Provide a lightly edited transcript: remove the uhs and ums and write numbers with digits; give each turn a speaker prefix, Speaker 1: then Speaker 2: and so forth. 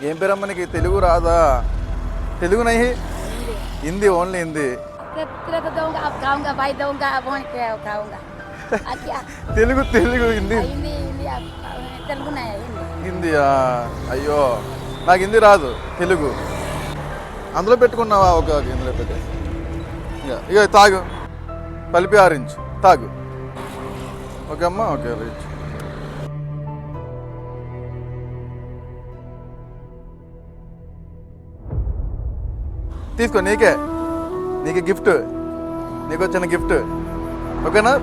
Speaker 1: ఏం పేరమ్మా నీకు? తెలుగు రాదా? తెలుగు నై? హిందీ, ఓన్లీ హిందీ. తెలుగు తెలుగు హిందీ హిందీయా? అయ్యో నాకు హిందీ రాదు, తెలుగు. అందులో పెట్టుకున్నావా? ఓకే ఓకే, ఇందులో పెట్టే. ఇక తాగు, కలిపి ఆరెంజ్ తాగు. ఓకే అమ్మా, ఓకే రైట్. తీసుకో, నీకే గిఫ్ట్, నీకు వచ్చిన గిఫ్ట్. ఓకేనా?